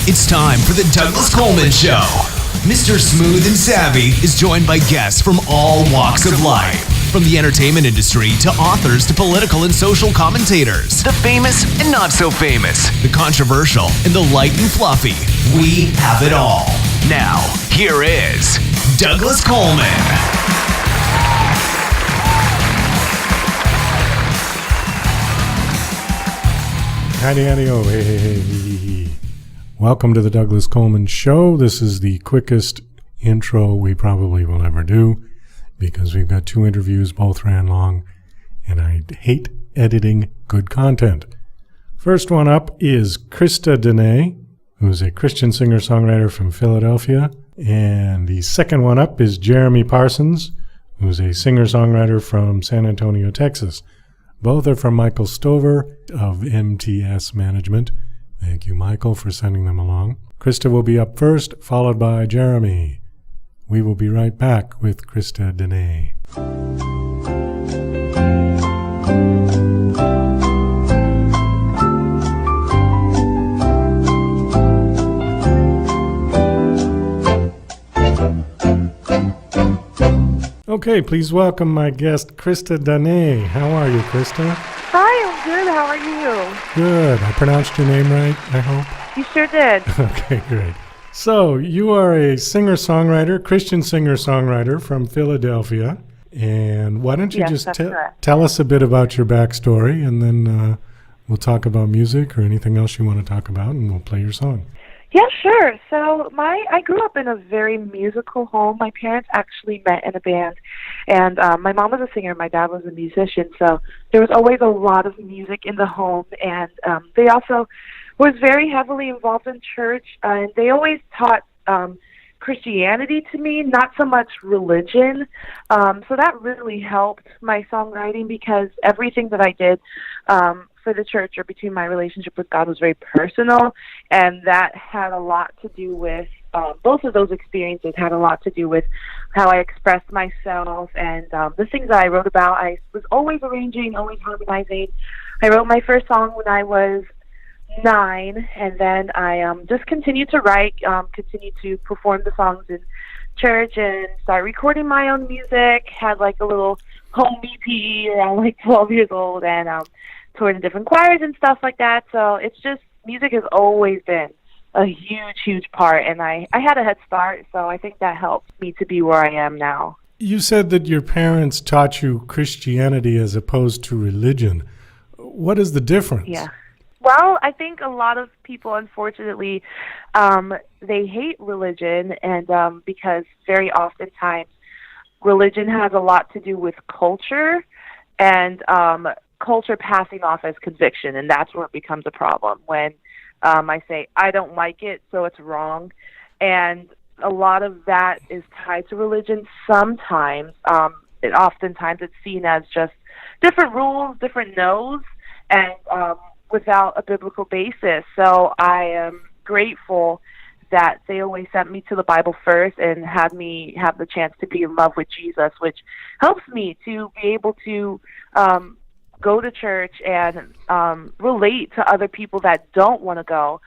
It's time for the Douglas Coleman Show. Mr. Smooth and Savvy is joined by guests from all walks of life. From the entertainment industry to authors to political and social commentators. The famous and not so famous. The controversial and the light and fluffy. We have it all. Now, here is Douglas Coleman. Hey. Welcome to the Douglas Coleman Show. This is the quickest intro we probably will ever do because we've got 2 interviews, both ran long, and I hate editing good content. First one up is Christa Deánā, who's a Christian singer-songwriter from Philadelphia. And the second one up is Jeremy Parsons, who's a singer-songwriter from San Antonio, Texas. Both are from Michael Stover of MTS Management. Thank you, Michael, for sending them along. Christa will be up first, followed by Jeremy. We will be right back with Christa Deánā. Okay, please welcome my guest, Christa Deánā. How are you, Christa? Hi, I'm good. How are you? Good. I pronounced your name right, I hope? You sure did. Okay, great. So, you are a singer-songwriter, Christian singer-songwriter from Philadelphia. And why don't you just tell us a bit about your backstory, and then we'll talk about music or anything else you want to talk about, and we'll play your song. Yeah, sure. So I grew up in a very musical home. My parents actually met in a band, and my mom was a singer, my dad was a musician, so there was always a lot of music in the home, and they also was very heavily involved in church, and they always taught Christianity to me, not so much religion. So that really helped my songwriting because everything that I did for the church or between my relationship with God was very personal, and that had a lot to do with both of those experiences had a lot to do with how I expressed myself and the things that I wrote about. I was always arranging, always harmonizing. I wrote my first song when I was 9, and then I just continued to write, continued to perform the songs in church and start recording my own music. Had like a little home EP around like 12 years old, and toured in different choirs and stuff like that. So it's just, music has always been a huge part, and I had a head start, so I think that helped me to be where I am now. You said that your parents taught you Christianity as opposed to religion. What is the difference? Yeah. Well, I think a lot of people, unfortunately, they hate religion, and because very oftentimes religion has a lot to do with culture, and culture passing off as conviction, and that's where it becomes a problem when I say, I don't like it, so it's wrong. And a lot of that is tied to religion. Sometimes, oftentimes it's seen as just different rules, different no's, and without a biblical basis. So I am grateful that they always sent me to the Bible first and had me have the chance to be in love with Jesus, which helps me to be able to go to church and relate to other people that don't want to go,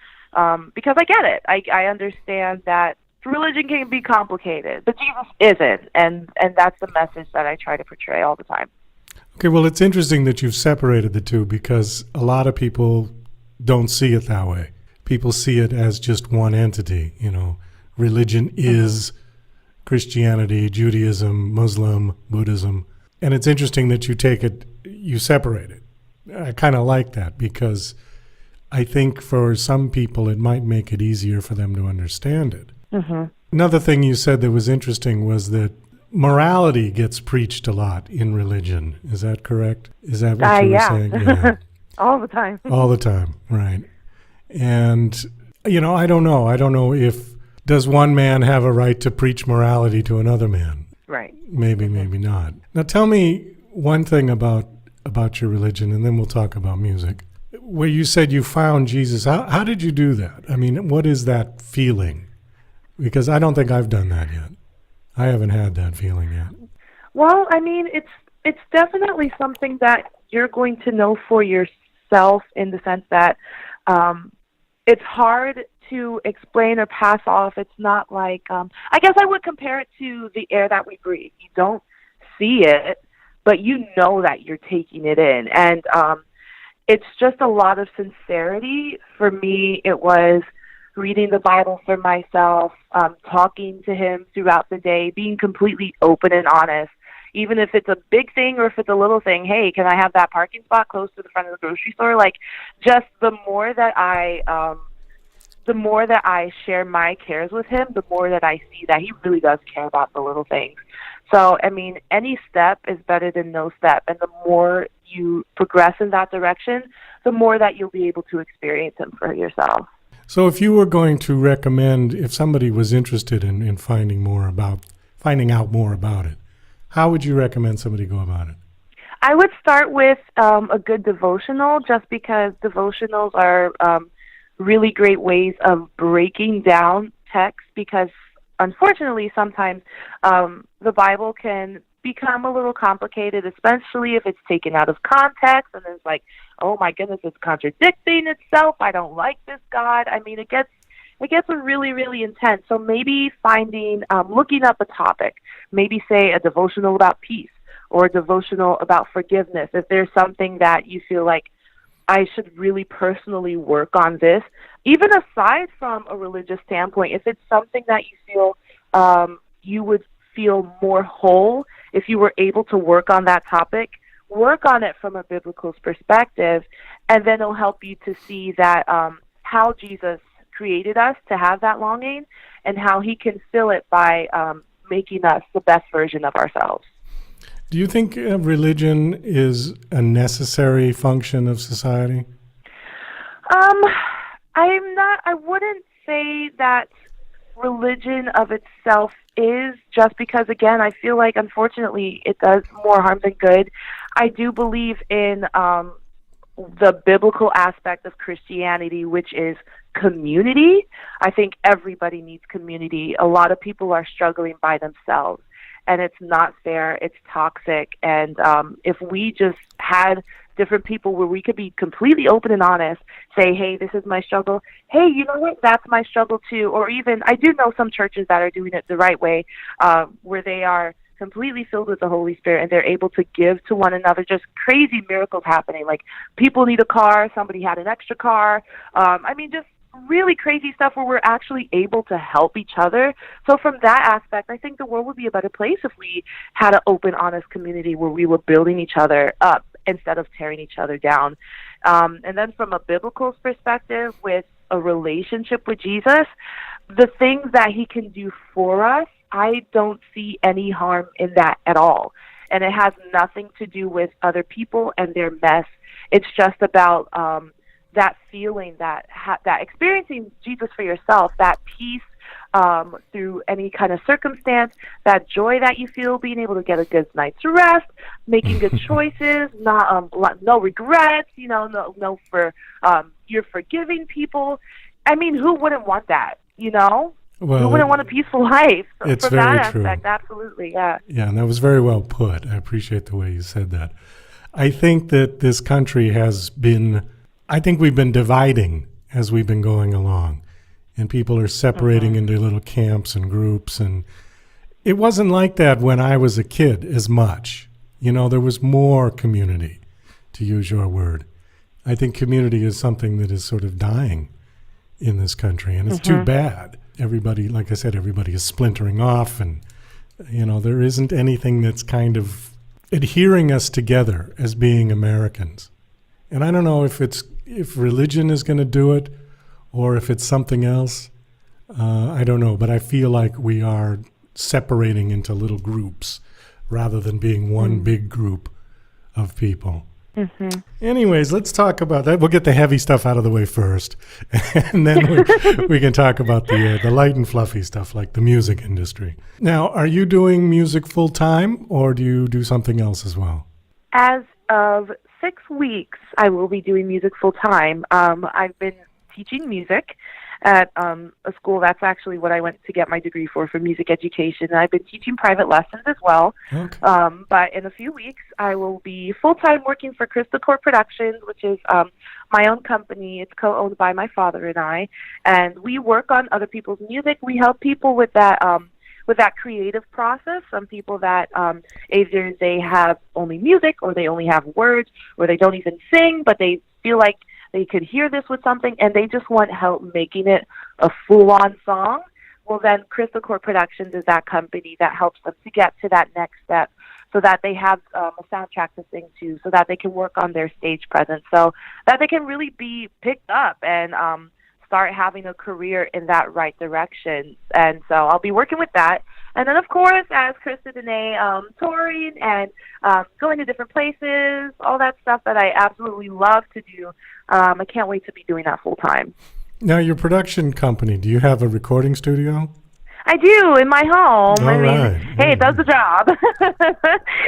because I get it. I understand that religion can be complicated, but Jesus isn't, and that's the message that I try to portray all the time. Okay, well, it's interesting that you've separated the two because a lot of people don't see it that way. People see it as just one entity, Religion is Christianity, Judaism, Muslim, Buddhism. And it's interesting that you separate it. I kind of like that because I think for some people it might make it easier for them to understand it. Mm-hmm. Another thing you said that was interesting was that morality gets preached a lot in religion. Is that correct? Is that what you were saying? Yeah. All the time. All the time, right. And, I don't know. I don't know does one man have a right to preach morality to another man? Right. Maybe not. Now tell me one thing about your religion, and then we'll talk about music. Where you said you found Jesus, how did you do that? I mean, what is that feeling? Because I don't think I've done that yet. I haven't had that feeling yet. Well, I mean, it's definitely something that you're going to know for yourself in the sense that it's hard to explain or pass off, it's not like, I guess I would compare it to the air that we breathe. You don't see it, but you know that you're taking it in. And it's just a lot of sincerity. For me, it was reading the Bible for myself, talking to him throughout the day, being completely open and honest. Even if it's a big thing or if it's a little thing, hey, can I have that parking spot close to the front of the grocery store? Like, just the more that I share my cares with him, the more that I see that he really does care about the little things. So, I mean, any step is better than no step. And the more you progress in that direction, the more that you'll be able to experience him for yourself. So if you were going to recommend, if somebody was interested in finding out more about it, how would you recommend somebody go about it? I would start with a good devotional, just because devotionals are really great ways of breaking down text, because unfortunately sometimes the Bible can become a little complicated, especially if it's taken out of context and it's like, oh my goodness, it's contradicting itself. I don't like this God. I mean, it gets really, really intense. So maybe looking up a topic, maybe say a devotional about peace or a devotional about forgiveness. If there's something that you feel like, I should really personally work on this, even aside from a religious standpoint, if it's something that you feel you would feel more whole if you were able to work on that topic, work on it from a biblical perspective, and then it'll help you to see that how Jesus created us to have that longing and how he can fill it by making us the best version of ourselves. Do you think religion is a necessary function of society? I wouldn't say that religion of itself is, just because, again, I feel like, unfortunately, it does more harm than good. I do believe in the biblical aspect of Christianity, which is community. I think everybody needs community. A lot of people are struggling by themselves, and it's not fair. It's toxic. And if we just had different people where we could be completely open and honest, say, hey, this is my struggle. Hey, you know what? That's my struggle too. Or even, I do know some churches that are doing it the right way, where they are completely filled with the Holy Spirit and they're able to give to one another. Just crazy miracles happening. Like, people need a car, somebody had an extra car. Just really crazy stuff where we're actually able to help each other. So from that aspect, I think the world would be a better place if we had an open, honest community where we were building each other up instead of tearing each other down. And then from a biblical perspective, with a relationship with Jesus, the things that he can do for us, I don't see any harm in that at all. And it has nothing to do with other people and their mess. It's just about that feeling, that experiencing Jesus for yourself, that peace through any kind of circumstance, that joy that you feel, being able to get a good night's rest, making good choices, no regrets, you're forgiving people. I mean, who wouldn't want that, Well, who wouldn't want a peaceful life? It's from very that aspect, true. Absolutely, yeah. Yeah, and that was very well put. I appreciate the way you said that. I think that this country we've been dividing as we've been going along, and people are separating into little camps and groups, and it wasn't like that when I was a kid as much. There was more community, to use your word. I think community is something that is sort of dying in this country, and it's too bad. Everybody, like I said, everybody is splintering off, and there isn't anything that's kind of adhering us together as being Americans. And I don't know if religion is going to do it or if it's something else. I don't know, but I feel like we are separating into little groups rather than being one big group of people. Anyways, let's talk about that. We'll get the heavy stuff out of the way first, and then we can talk about the light and fluffy stuff like the music industry. Now, are you doing music full-time, or do you do something else as well? As of 6 weeks, I will be doing music full-time. I've been teaching music at a school. That's actually what I went to get my degree for music education. And I've been teaching private lessons as well. Okay. But in a few weeks, I will be full-time working for Christa Productions, which is my own company. It's co-owned by my father and I, and we work on other people's music. We help people with that creative process. Some people that either they have only music, or they only have words, or they don't even sing, but they feel like they could hear this with something, and they just want help making it a full-on song. Well, then Christa Productions is that company that helps them to get to that next step, so that they have a soundtrack to sing to, so that they can work on their stage presence, so that they can really be picked up and start having a career in that right direction. And so I'll be working with that. And then, of course, as Christa Deánā, touring and going to different places, all that stuff that I absolutely love to do. I can't wait to be doing that full time. Now, your production company, do you have a recording studio? I do, in my home. All right. Hey, it does the job.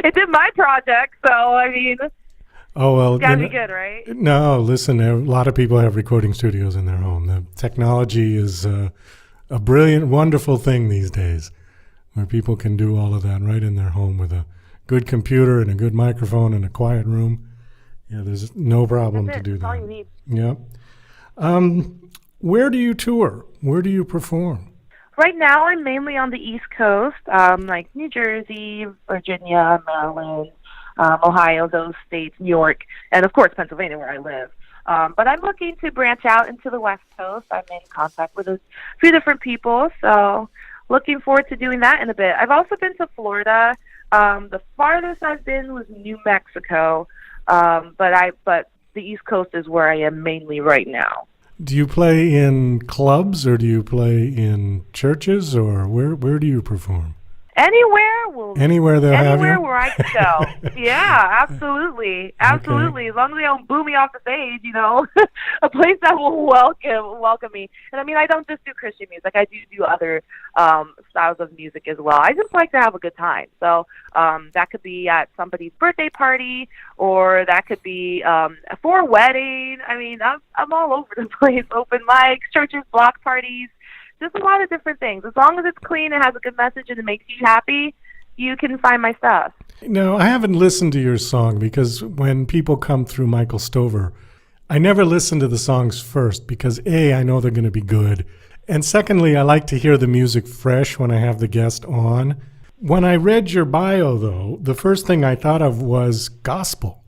It did my project, so, oh, well, it's got to be good, right? No, listen, a lot of people have recording studios in their home. The technology is a brilliant, wonderful thing these days, where people can do all of that right in their home with a good computer and a good microphone and a quiet room. Yeah, there's no problem to do that. That's all you need. Yeah. Where do you tour? Where do you perform? Right now, I'm mainly on the East Coast, like New Jersey, Virginia, Maryland, Ohio, those states, New York, and of course Pennsylvania, where I live. But I'm looking to branch out into the West Coast. I'm in contact with a few different people, so looking forward to doing that in a bit. I've also been to Florida. The farthest I've been was New Mexico, but the East Coast is where I am mainly right now. Do you play in clubs, or do you play in churches, or where do you perform? Anywhere they'll have you? Anywhere where I can go. Yeah, absolutely. Absolutely. Okay. As long as they don't boo me off the stage, a place that will welcome me. And I don't just do Christian music. I do other styles of music as well. I just like to have a good time. So that could be at somebody's birthday party, or that could be for a wedding. I'm all over the place. Open mics, churches, block parties. Just a lot of different things. As long as it's clean and has a good message and it makes you happy, you can find my stuff. No, I haven't listened to your song, because when people come through Michael Stover, I never listen to the songs first, because A, I know they're going to be good. And secondly, I like to hear the music fresh when I have the guest on. When I read your bio, though, the first thing I thought of was gospel.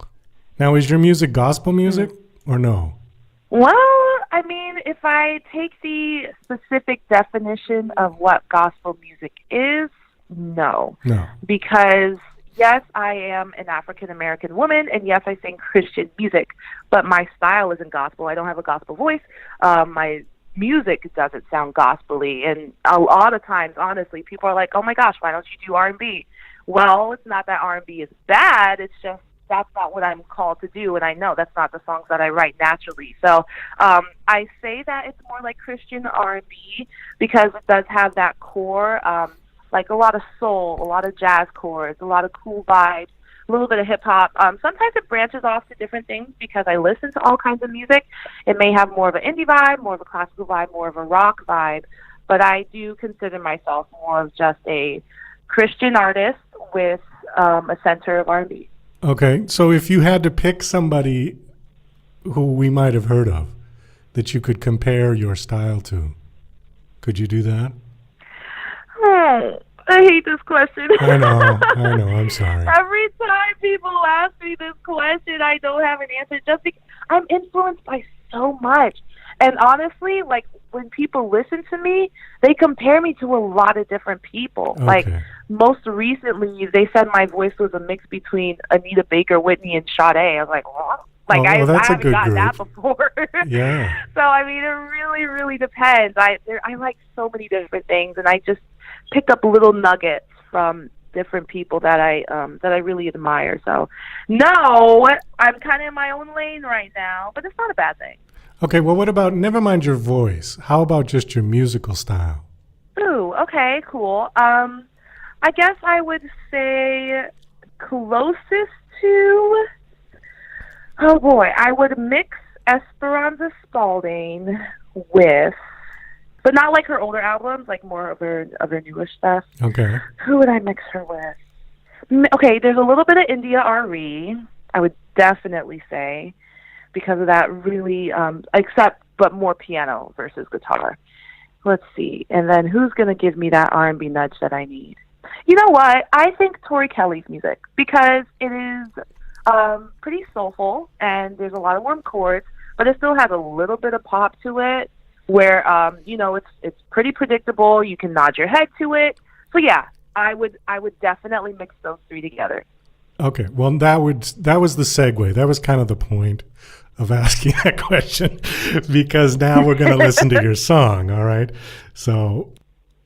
Now, is your music gospel music or no? Well, if I take the specific definition of what gospel music is, no. Because, yes, I am an African-American woman, and yes, I sing Christian music, but my style isn't gospel. I don't have a gospel voice. My music doesn't sound gospel-y, and a lot of times, honestly, people are like, oh my gosh, why don't you do R&B? Well, it's not that R&B is bad, it's just that's not what I'm called to do, and I know that's not the songs that I write naturally. So I say that it's more like Christian R&B, because it does have that core, like a lot of soul, a lot of jazz chords, a lot of cool vibes, a little bit of hip-hop. Sometimes it branches off to different things, because I listen to all kinds of music. It may have more of an indie vibe, more of a classical vibe, more of a rock vibe, but I do consider myself more of just a Christian artist with a center of R&B. Okay, so if you had to pick somebody who we might have heard of that you could compare your style to, could you do that? Oh, I hate this question. I know, I'm sorry. Every time people ask me this question, I don't have an answer, just because I'm influenced by so much. And honestly, like, when people listen to me, they compare me to a lot of different people. Okay. Like, most recently, they said my voice was a mix between Anita Baker, Whitney, and Sade. I was like, what? Like, I haven't gotten that before. Yeah. So, it really, really depends. I like so many different things, and I just pick up little nuggets from different people that I really admire. So, no, I'm kind of in my own lane right now, but it's not a bad thing. Okay, well, what about, never mind your voice, how about just your musical style? Ooh, okay, cool. I guess I would say closest to, oh boy, I would mix Esperanza Spalding with but not like her older albums, like more of her newer stuff. Okay. Who would I mix her with? Okay, there's a little bit of India R.E., I would definitely say, because of that really, but more piano versus guitar. Let's see. And then who's going to give me that R&B nudge that I need? You know what? I think Tori Kelly's music, because it is pretty soulful, and there's a lot of warm chords, but it still has a little bit of pop to it, where, it's pretty predictable. You can nod your head to it. So, yeah, I would definitely mix those three together. Okay, well, that was the segue. That was kind of the point of asking that question, because now we're going to listen to your song, all right? So,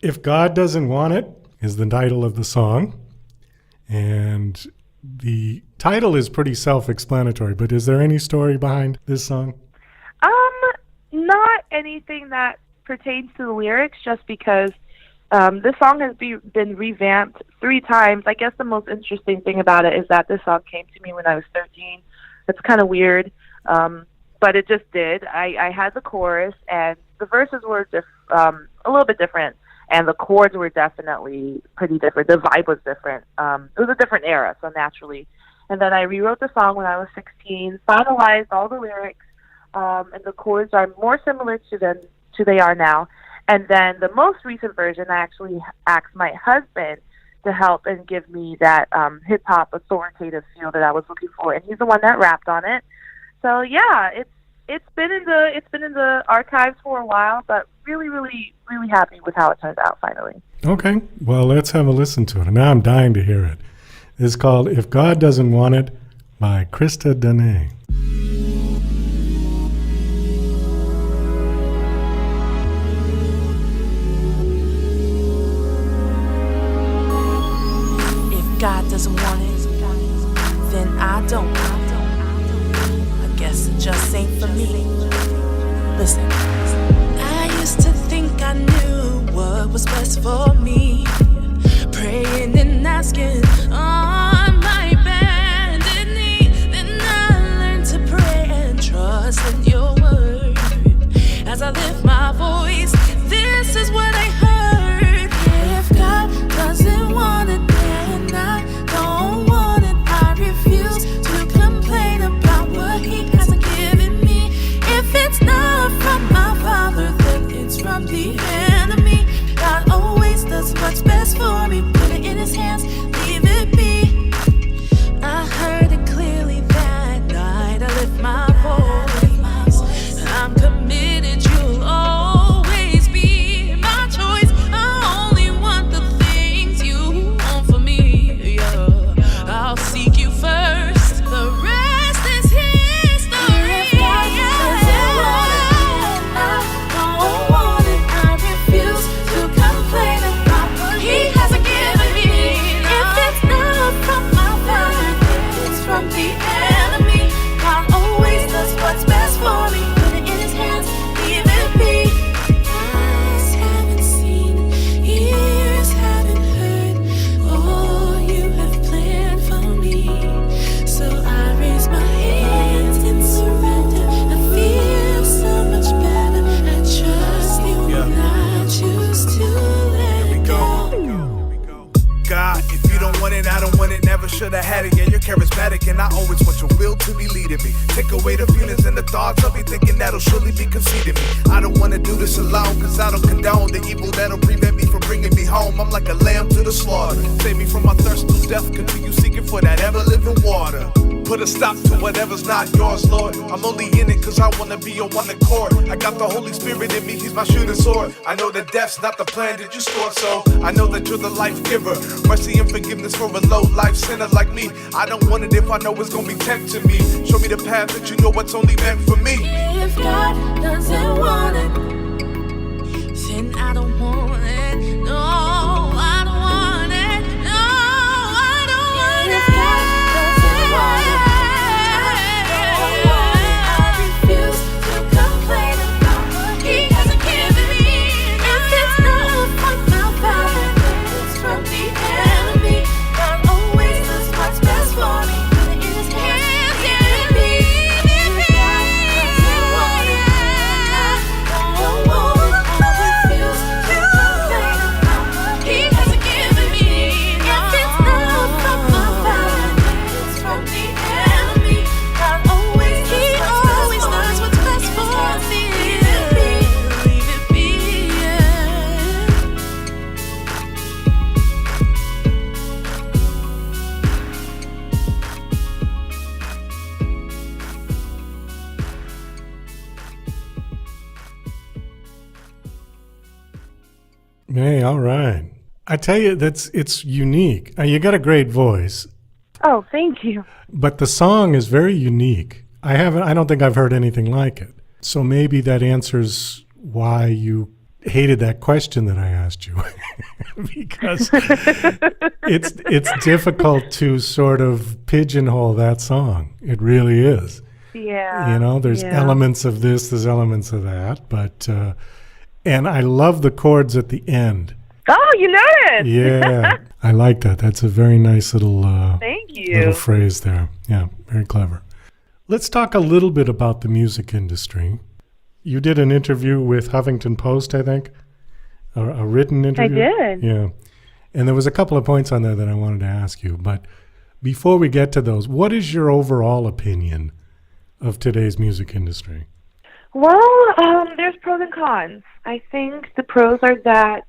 If God Doesn't Want It is the title of the song, and the title is pretty self-explanatory, but is there any story behind this song? Not anything that pertains to the lyrics, just because this song has been revamped 3 times. I guess the most interesting thing about it is that this song came to me when I was 13. It's kind of weird, but it just did. I had the chorus, and the verses were a little bit different, and the chords were definitely pretty different. The vibe was different. It was a different era, so naturally. And then I rewrote the song when I was 16, finalized all the lyrics, and the chords are more similar to they are now. And then the most recent version, I actually asked my husband to help and give me that hip-hop authoritative feel that I was looking for, and he's the one that rapped on it. So yeah, it's been in the archives for a while, but really, really, really happy with how it turned out finally. Okay, well, let's have a listen to it. Now I'm dying to hear it. It's called If God Doesn't Want It by Christa Deánā. God doesn't want it, then I don't. I guess it just ain't for me. Listen, I used to think I knew what was best for me, praying and asking on my bended knee. Then I learned to pray and trust in your word. As I lift my voice, this is what I heard. If God doesn't want it, I don't want it. I refuse to complain about what he hasn't given me. If it's not from my father, then it's from the enemy. God always does what's best for me. Put it in his hands, leave it be. I heard it clearly that night. I lift my voice. I'm committed, you'll always be my choice. I only want the things you want for me. I'll seek you first. The rest is history. If God doesn't want it, I refuse to complain about what he hasn't given me. If it's not from my father, then it's from the enemy. God always does what's best for me. Put it in his hands, leave it be. Eyes haven't seen, ears haven't heard all you have planned for me. So I raise my hands in surrender. I feel so much better. I trust you and I choose to let go. God, if you don't want it, I don't want it. Never should have had it. Yeah, you're charismatic, and I always want your will to be leading me. Take away the feelings and the thoughts of me thinking that'll surely be conceding me. I don't want to do this alone, cause I don't condone the evil that'll prevent me from bringing me home. I'm like a lamb to the slaughter. Save me from my thirst to death. Continue seeking for that ever-living water. Put a stop to whatever's not yours, Lord. I'm only in it cause I wanna be on one accord. I got the Holy Spirit in me, he's my shooting sword. I know that death's not the plan that you scored, so I know that you're the life giver. Mercy and forgiveness for a low-life sinner like me. I don't want it if I know it's gonna be tempting me. Show me the path that you know what's only meant for me. If God doesn't want it, then I don't want it. No, I don't want it. No, I don't want it. If God doesn't want it, I refuse to complain about what he hasn't given me. If it's not from my father, it's from the enemy. God always does what's best for me. Put it in his hands, yeah, if God doesn't want it, I Hey, all right. I tell you, it's unique. You got a great voice, Oh, thank you. but the song is very unique. I don't think I've heard anything like it. So maybe that answers why you hated that question that I asked you. Because it's difficult to sort of pigeonhole that song. It really is. Yeah. You know, there's elements of this, there's elements of that, but and I love the chords at the end. Oh, you noticed. Yeah, I like that. That's a very nice little Thank you. little phrase there. Yeah, very clever. Let's talk a little bit about the music industry. You did an interview with Huffington Post, I think, a written interview. I did. Yeah, and there was a couple of points on there that I wanted to ask you. But before we get to those, what is your overall opinion of today's music industry? Well, there's pros and cons. I think the pros are that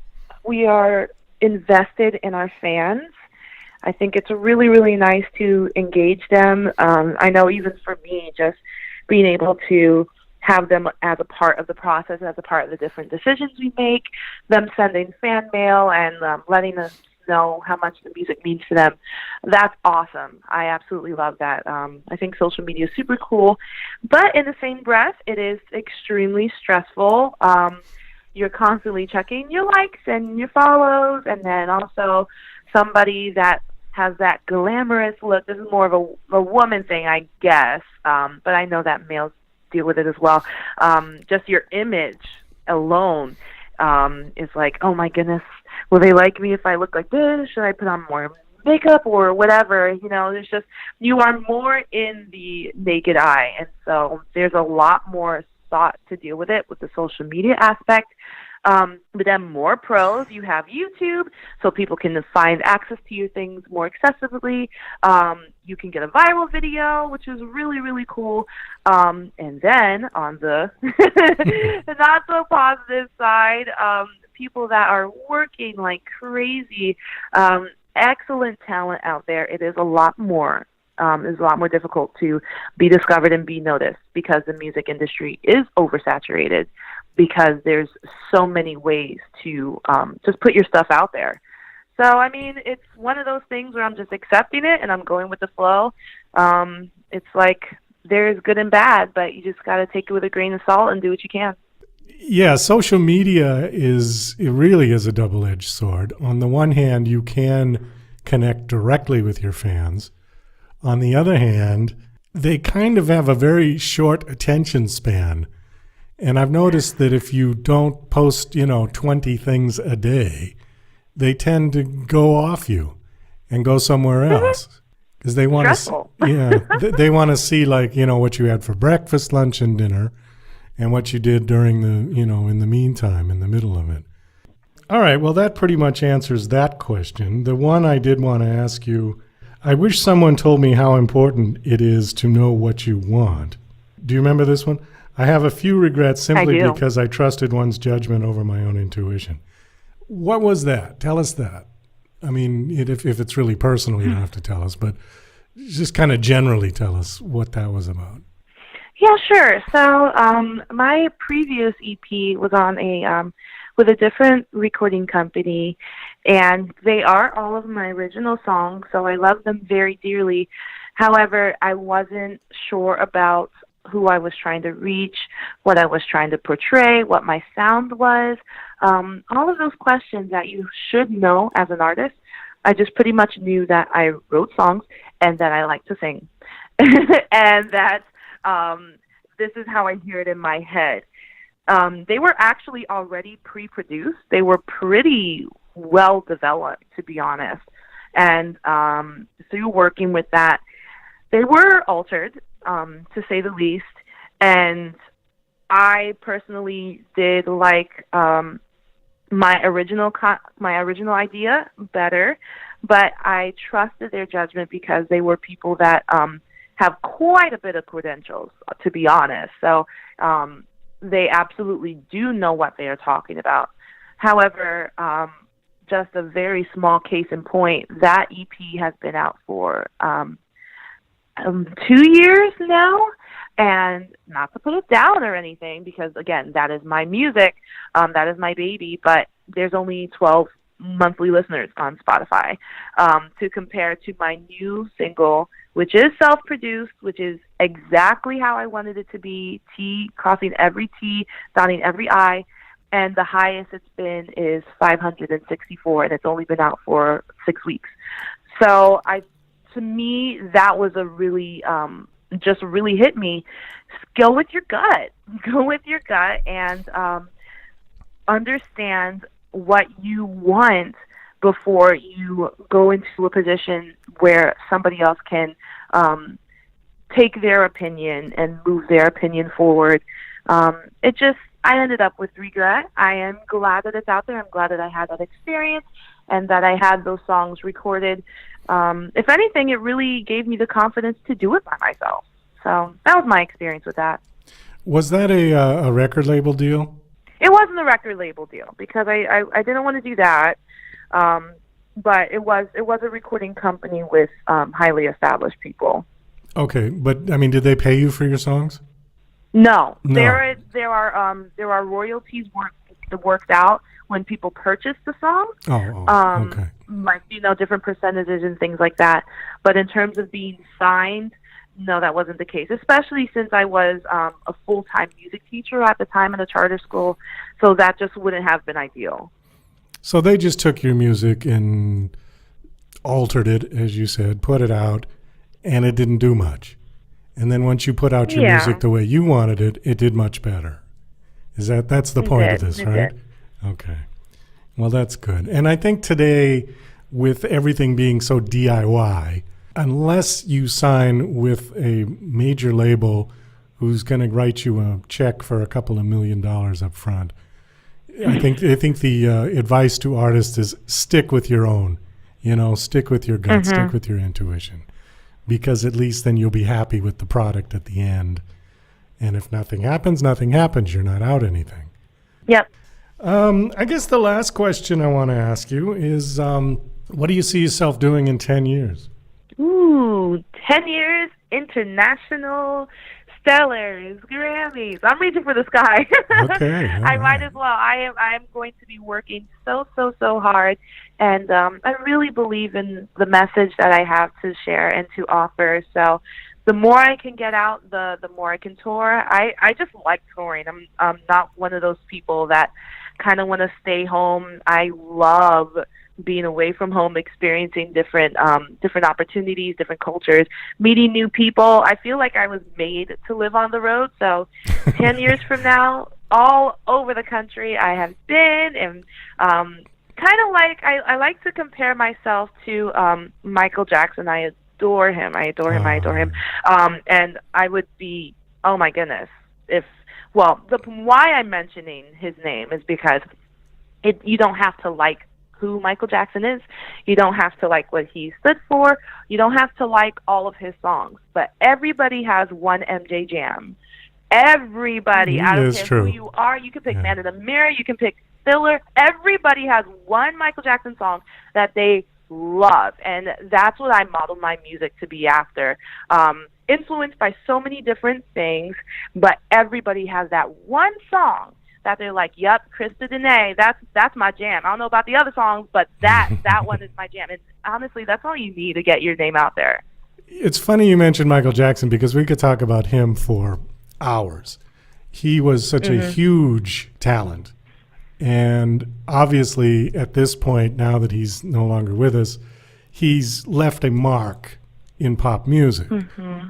we are invested in our fans. I think it's really, really nice to engage them. I know even for me, just being able to have them as a part of the process, as a part of the different decisions we make, them sending fan mail and letting us know how much the music means to them. That's awesome. I absolutely love that. I think social media is super cool. But in the same breath, it is extremely stressful. You're constantly checking your likes and your follows, and then also somebody that has that glamorous look. This is more of a woman thing, I guess, but I know that males deal with it as well. Just your image alone is like, oh my goodness, will they like me if I look like this? Should I put on more makeup or whatever? You know, there's just, you are more in the naked eye, and so there's a lot more thought to deal with it with the social media aspect. But then more pros, you have YouTube, so people can find access to your things more accessibly. You can get a viral video, which is really, really cool. And then on the not so positive side, people that are working like crazy, excellent talent out there, it is a lot more. It's a lot more difficult to be discovered and be noticed because the music industry is oversaturated, because there's so many ways to just put your stuff out there. So, I mean, it's one of those things where I'm just accepting it and I'm going with the flow. It's like there's good and bad, but you just got to take it with a grain of salt and do what you can. Yeah, social media it really is a double-edged sword. On the one hand, you can connect directly with your fans. On the other hand, they kind of have a very short attention span. And I've noticed that if you don't post, 20 things a day, they tend to go off you and go somewhere else. Because they want to, they want to see what you had for breakfast, lunch, and dinner, and what you did during the, in the meantime, in the middle of it. All right, well, that pretty much answers that question. The one I did want to ask you, I wish someone told me how important it is to know what you want. Do you remember this one? I have a few regrets simply because I trusted one's judgment over my own intuition. What was that? Tell us that. I mean, if it's really personal, you don't have to tell us, but just kind of generally tell us what that was about. Yeah, sure. So my previous EP was on with a different recording company, and they are all of my original songs, so I love them very dearly. However, I wasn't sure about who I was trying to reach, what I was trying to portray, what my sound was, all of those questions that you should know as an artist. I just pretty much knew that I wrote songs and that I like to sing, and that this is how I hear it in my head. They were actually already pre-produced. They were pretty well developed, to be honest. And through working with that, they were altered, to say the least. And I personally did like my original idea better, but I trusted their judgment because they were people that have quite a bit of credentials, to be honest. So they absolutely do know what they are talking about. However, just a very small case in point, that EP has been out for 2 years now, and not to put it down or anything, because again, that is my music, that is my baby, but there's only 12 monthly listeners on Spotify, to compare to my new single, which is self-produced, which is exactly how I wanted it to be, T, crossing every T, dotting every I, and the highest it's been is 564, and it's only been out for 6 weeks. So to me, that was a really, just really hit me. Go with your gut. Go with your gut and understand what you want before you go into a position where somebody else can take their opinion and move their opinion forward. I ended up with regret. I am glad that it's out there. I'm glad that I had that experience and that I had those songs recorded. If anything, it really gave me the confidence to do it by myself. So that was my experience with that. Was that a record label deal? It wasn't a record label deal because I didn't want to do that. But it was a recording company with highly established people. Okay, but I mean, did they pay you for your songs? No. There are royalties worked out when people purchase the song. Okay. Like, different percentages and things like that. But in terms of being signed, no, that wasn't the case, especially since I was a full-time music teacher at the time in a charter school, so that just wouldn't have been ideal. So they just took your music and altered it, as you said, put it out, and it didn't do much. And then once you put out your music the way you wanted it, it did much better. That's the point of this, right? Okay. Well, that's good. And I think today, with everything being so DIY, unless you sign with a major label who's going to write you a check for a couple of $1 million up front, I think the advice to artists is stick with your own, stick with your gut, stick with your intuition, because at least then you'll be happy with the product at the end. And if nothing happens, nothing happens. You're not out anything. Yep. I guess the last question I want to ask you is, what do you see yourself doing in 10 years? Ooh, 10 years, international, stellars, Grammys. I'm reaching for the sky. Okay. I might as well. I am going to be working so hard. And I really believe in the message that I have to share and to offer. So the more I can get out, the more I can tour. I just like touring. I'm not one of those people that kind of want to stay home. I love being away from home, experiencing different opportunities, different cultures, meeting new people. I feel like I was made to live on the road. So 10 years from now, all over the country I have been, and kind of like, I like to compare myself to Michael Jackson. I adore him. And I would be, oh my goodness, why I'm mentioning his name is because you don't have to like who Michael Jackson is. You don't have to like what he stood for. You don't have to like all of his songs. But everybody has one MJ jam. Everybody. I don't care who you are. You can pick Man in the Mirror. You can pick Thriller. Everybody has one Michael Jackson song that they love. And that's what I modeled my music to be after. Influenced by so many different things, but everybody has that one song that they're like, yep, Christa Deánā, that's my jam. I don't know about the other songs, but that one is my jam. And honestly, that's all you need to get your name out there. It's funny you mentioned Michael Jackson because we could talk about him for hours. He was such a huge talent. And obviously, at this point, now that he's no longer with us, he's left a mark in pop music,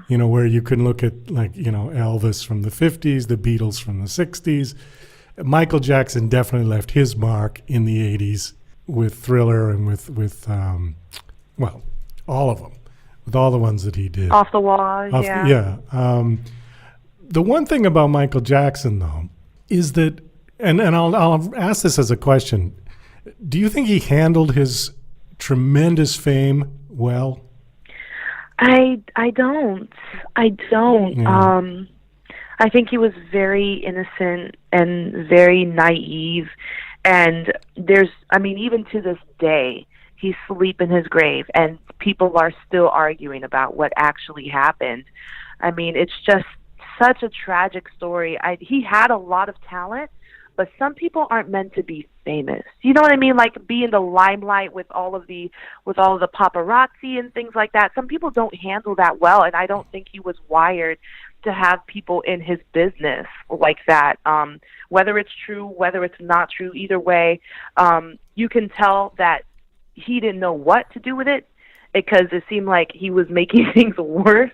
where you can look at Elvis from the 50s, the Beatles from the 60s. Michael Jackson definitely left his mark in the 80s with Thriller and with all of them, with all the ones that he did. Off the Wall, yeah. The one thing about Michael Jackson, though, is that, and I'll ask this as a question, do you think he handled his tremendous fame well? I don't. Yeah. I think he was very innocent and very naive. And even to this day, he's asleep in his grave and people are still arguing about what actually happened. I mean, it's just such a tragic story. He had a lot of talent, but some people aren't meant to be famous. You know what I mean? Like be in the limelight with all of the paparazzi and things like that. Some people don't handle that well, and I don't think he was wired to have people in his business like that. Whether it's true, whether it's not true, either way, you can tell that he didn't know what to do with it, because it seemed like he was making things worse,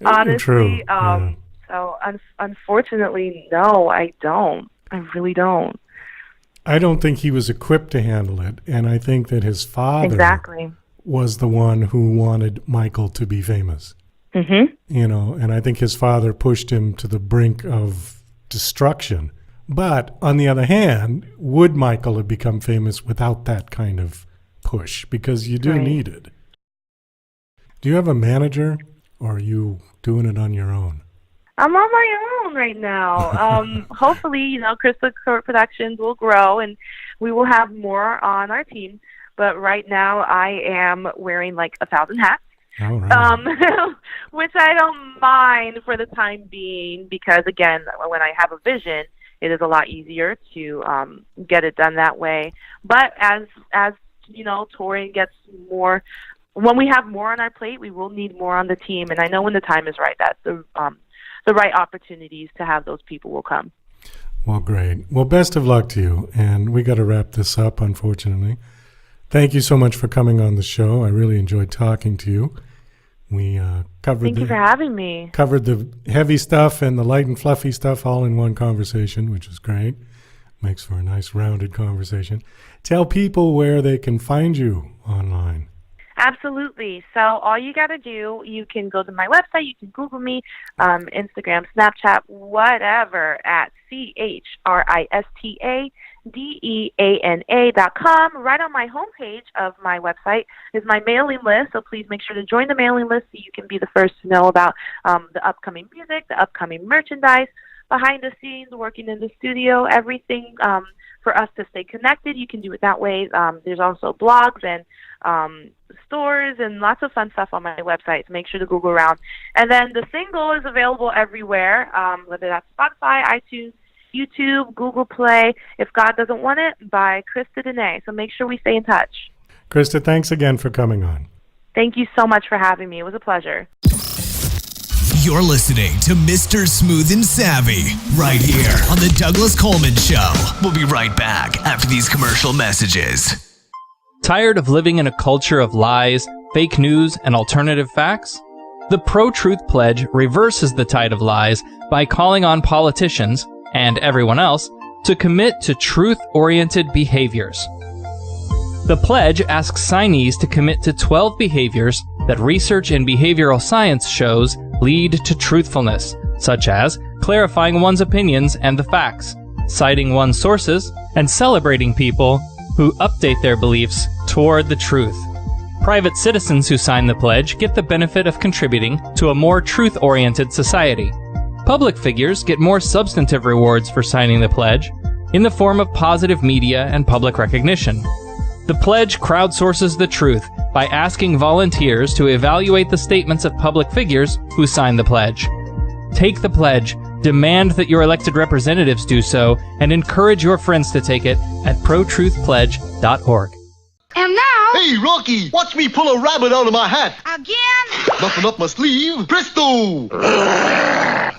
honestly. True. So unfortunately, no, I don't. I really don't. I don't think he was equipped to handle it, and I think that his father was the one who wanted Michael to be famous. Mm-hmm. You know, and I think his father pushed him to the brink of destruction. But on the other hand, would Michael have become famous without that kind of push? Because you do need it. Do you have a manager, or are you doing it on your own? I'm on my own right now. Hopefully, you know, Christa Productions will grow and we will have more on our team. But right now, I am wearing like 1,000 hats. All right. Which I don't mind for the time being, because again, when I have a vision, it is a lot easier to get it done that way. But as you know, touring gets more, when we have more on our plate, we will need more on the team. And I know when the time is right, that the right opportunities to have those people will come. Well, great. Well, best of luck to you. And we got to wrap this up, unfortunately. Thank you so much for coming on the show. I really enjoyed talking to you. We Thank you for having me. Covered the heavy stuff and the light and fluffy stuff all in one conversation, which is great. Makes for a nice rounded conversation. Tell people where they can find you online. Absolutely. So all you got to do, you can go to my website, you can Google me, Instagram, Snapchat, whatever, at ChristaDeana.com. Right on my homepage of my website is my mailing list, so please make sure to join the mailing list so you can be the first to know about the upcoming music, the upcoming merchandise, behind the scenes, working in the studio, everything for us to stay connected. You can do it that way. There's also blogs and stores and lots of fun stuff on my website, so make sure to Google around. And then the single is available everywhere, whether that's Spotify, iTunes, YouTube, Google Play. If God Doesn't Want It, by Christa Deánā. So make sure we stay in touch. Christa, thanks again for coming on. Thank you so much for having me. It was a pleasure. You're listening to Mr. Smooth and Savvy right here on the Douglas Coleman Show. We'll be right back after these commercial messages. Tired of living in a culture of lies, fake news, and alternative facts? The Pro-Truth Pledge reverses the tide of lies by calling on politicians, and everyone else, to commit to truth-oriented behaviors. The pledge asks signees to commit to 12 behaviors that research in behavioral science shows lead to truthfulness, such as clarifying one's opinions and the facts, citing one's sources, and celebrating people who update their beliefs toward the truth. Private citizens who sign the pledge get the benefit of contributing to a more truth-oriented society. Public figures get more substantive rewards for signing the pledge in the form of positive media and public recognition. The pledge crowdsources the truth by asking volunteers to evaluate the statements of public figures who sign the pledge. Take the pledge, demand that your elected representatives do so, and encourage your friends to take it at protruthpledge.org. And now... Hey, Rocky, watch me pull a rabbit out of my hat. Again? Nothing up my sleeve. Presto!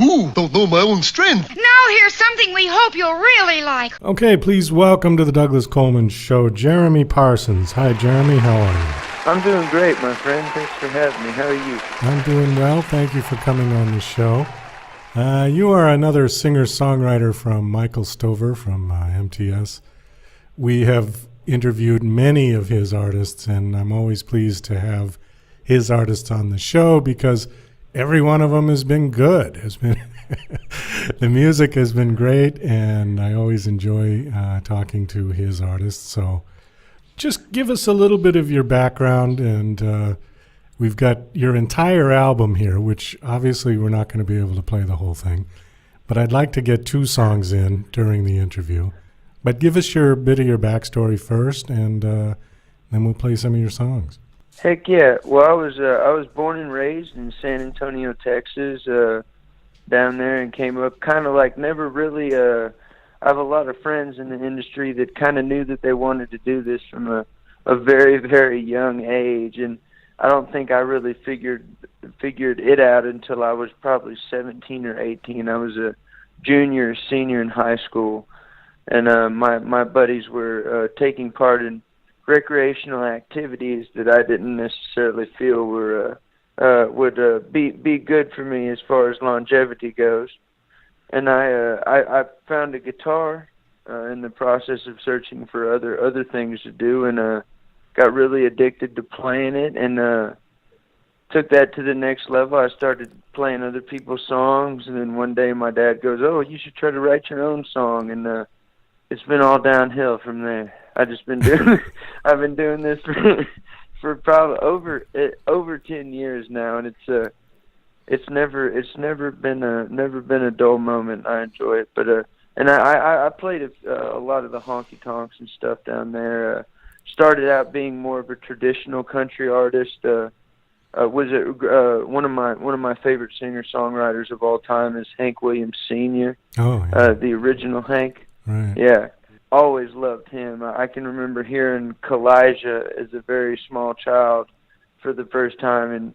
Ooh, don't know my own strength. Now here's something we hope you'll really like. Okay, please welcome to the Douglas Coleman Show, Jeremy Parsons. Hi, Jeremy. How are you? I'm doing great, my friend. Thanks for having me. How are you? I'm doing well. Thank you for coming on the show. You are another singer-songwriter from Michael Stover from MTS. We have interviewed many of his artists, and I'm always pleased to have his artists on the show because every one of them has been good. The music has been great, and I always enjoy talking to his artists. So just give us a little bit of your background, and we've got your entire album here, which obviously we're not going to be able to play the whole thing, but I'd like to get 2 songs in during the interview. But give us your bit of your backstory first, and then we'll play some of your songs. Heck yeah. Well, I was born and raised in San Antonio, Texas. down there and came up kind of like never really. I have a lot of friends in the industry that kind of knew that they wanted to do this from a very, very young age, and I don't think I really figured it out until I was probably 17 or 18. I was a junior or senior in high school, and my buddies were taking part in recreational activities that I didn't necessarily feel would be good for me as far as longevity goes. And I found a guitar in the process of searching for other things to do, and got really addicted to playing it, and took that to the next level. I started playing other people's songs, and then one day my dad goes, "Oh, you should try to write your own song," and it's been all downhill from there. I've been doing this for probably over 10 years now, and it's never been a dull moment. I enjoy it, but and I played a lot of the honky tonks and stuff down there. Started out being more of a traditional country artist. One of my favorite singer-songwriters of all time is Hank Williams Sr. Oh, yeah. The original Hank. Right. Yeah, always loved him. I can remember hearing Kalijah as a very small child for the first time and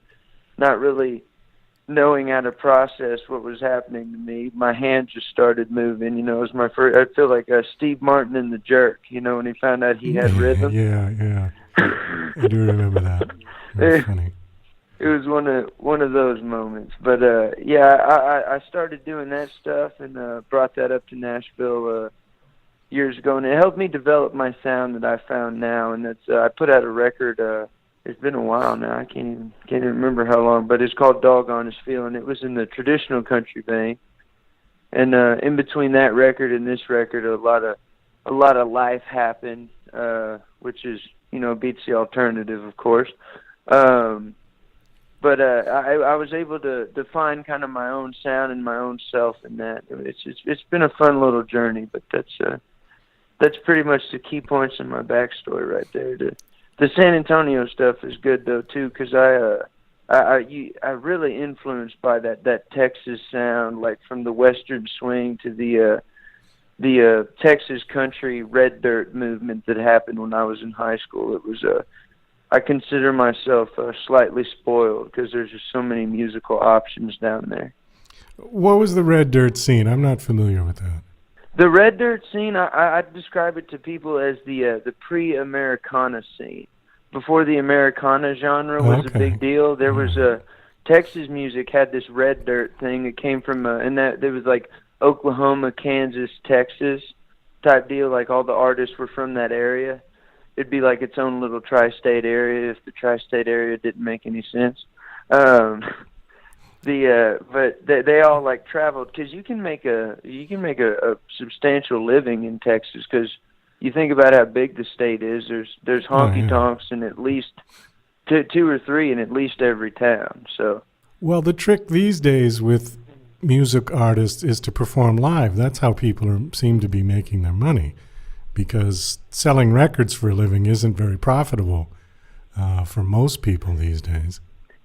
not really knowing how to process what was happening to me. My hands just started moving. It was my first. I feel like Steve Martin in The Jerk. When he found out he had rhythm. Yeah. I do remember that. That's funny. It was one of those moments. But I started doing that stuff and brought that up to Nashville years ago, and it helped me develop my sound that I found now. And that's I put out a record. It's been a while now. I can't even remember how long, but it's called "Doggone His Feeling." It was in the traditional country vein, and in between that record and this record, a lot of life happened, which is beats the alternative, of course. But I was able to define kind of my own sound and my own self in that. It's been a fun little journey, but that's pretty much the key points in my backstory right there. The San Antonio stuff is good though too, because I really influenced by that Texas sound, like from the Western swing to the Texas country red dirt movement that happened when I was in high school. It was I consider myself slightly spoiled because there's just so many musical options down there. What was the red dirt scene? I'm not familiar with that. The red dirt scene, I describe it to people as the pre-Americana scene. Before the Americana genre was a big deal, there was Texas music had this red dirt thing. It came from and that there was like Oklahoma, Kansas, Texas type deal. Like all the artists were from that area. It'd be like its own little tri-state area if the tri-state area didn't make any sense. But they all like traveled because you can make a substantial living in Texas because you think about how big the state is. There's honky tonks in at least two or three in at least every town. So well, the trick these days with music artists is to perform live. That's how people seem to be making their money, because selling records for a living isn't very profitable for most people these days.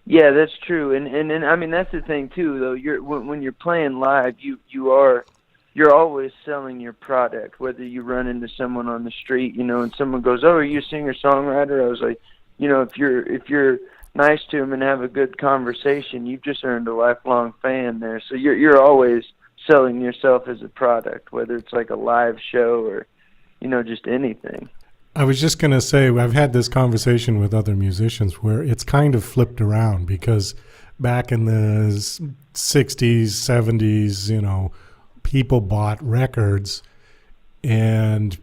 Yeah, that's true, and I mean that's the thing too. Though when you're playing live, you're always selling your product. Whether you run into someone on the street, and someone goes, "Oh, are you a singer-songwriter?" I was like, if you're nice to them and have a good conversation, you've just earned a lifelong fan there. So you're always selling yourself as a product, whether it's like a live show or just anything. I was just going to say, I've had this conversation with other musicians where it's kind of flipped around, because back in the 60s, 70s, people bought records and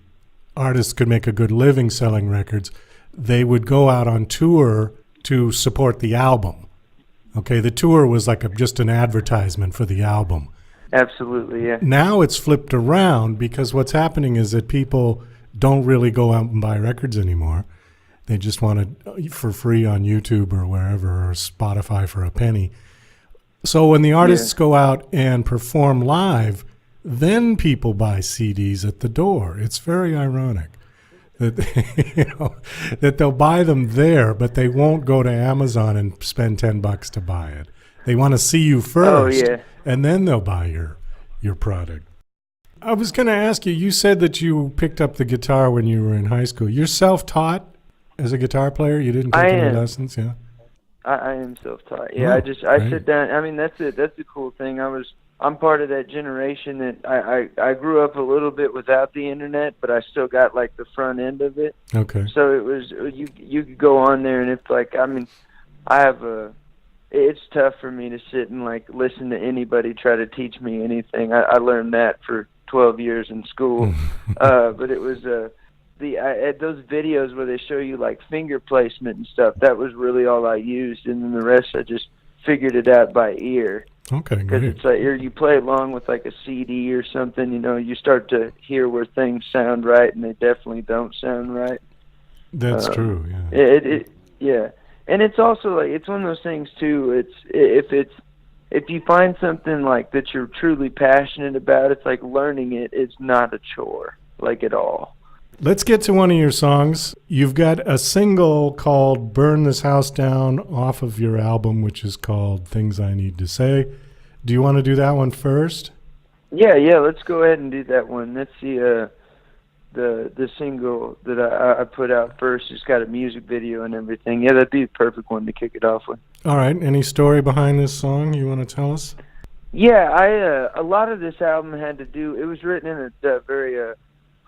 artists could make a good living selling records. They would go out on tour to support the album. Okay, the tour was like just an advertisement for the album. Absolutely, yeah. Now it's flipped around, because what's happening is that people don't really go out and buy records anymore. They just want it for free on YouTube or wherever, or Spotify for a penny. So when the artists go out and perform live, then people buy CDs at the door. It's very ironic that that they'll buy them there, but they won't go to Amazon and spend $10 to buy it. They want to see you first, yeah. and then they'll buy your product. I was going to ask you, you said that you picked up the guitar when you were in high school. You're self-taught as a guitar player? You didn't take any lessons, yeah? I am self-taught. Yeah, I sit down. I mean, that's it. That's the cool thing. I'm part of that generation that I grew up a little bit without the internet, but I still got like the front end of it. Okay. So it was you could go on there, and it's like, I mean, it's tough for me to sit and like listen to anybody try to teach me anything. I learned that for 12 years in school, but it was at those videos where they show you like finger placement and stuff. That was really all I used, and then the rest I just figured it out by ear. Okay, because great. it's like you play along with like a CD or something. You know, you start to hear where things sound right, and they definitely don't sound right. That's true. Yeah. Yeah, and it's also like it's one of those things too. If you find something like that you're truly passionate about, it's like learning it is not a chore, like at all. Let's get to one of your songs. You've got a single called Burn This House Down off of your album, which is called Things I Need to Say. Do you want to do that one first? Yeah, let's go ahead and do that one. That's the single that I put out first. It's got a music video and everything. Yeah, that'd be the perfect one to kick it off with. All right. Any story behind this song you want to tell us? Yeah, a lot of this album had to do, it was written in a very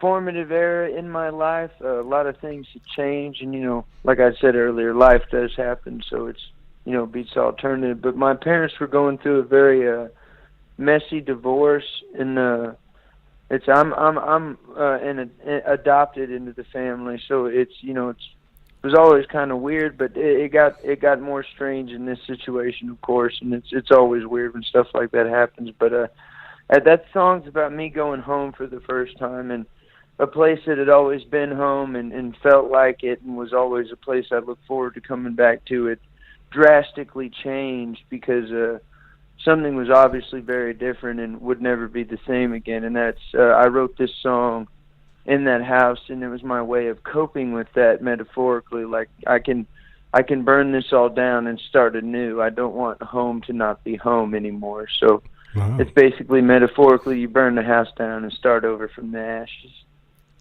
formative era in my life. A lot of things had changed, and, you know, like I said earlier, life does happen, so it's, you know, beats alternative. But my parents were going through a very messy divorce, and I'm adopted into the family, so it's, you know, it was always kind of weird, but it got more strange in this situation, of course, and it's always weird when stuff like that happens. But that song's about me going home for the first time, and a place that had always been home and felt like it and was always a place I looked forward to coming back to. It drastically changed because something was obviously very different and would never be the same again. And that's I wrote this song in that house, and it was my way of coping with that metaphorically. Like I can burn this all down and start anew. I don't want home to not be home anymore. So It's basically metaphorically you burn the house down and start over from the ashes.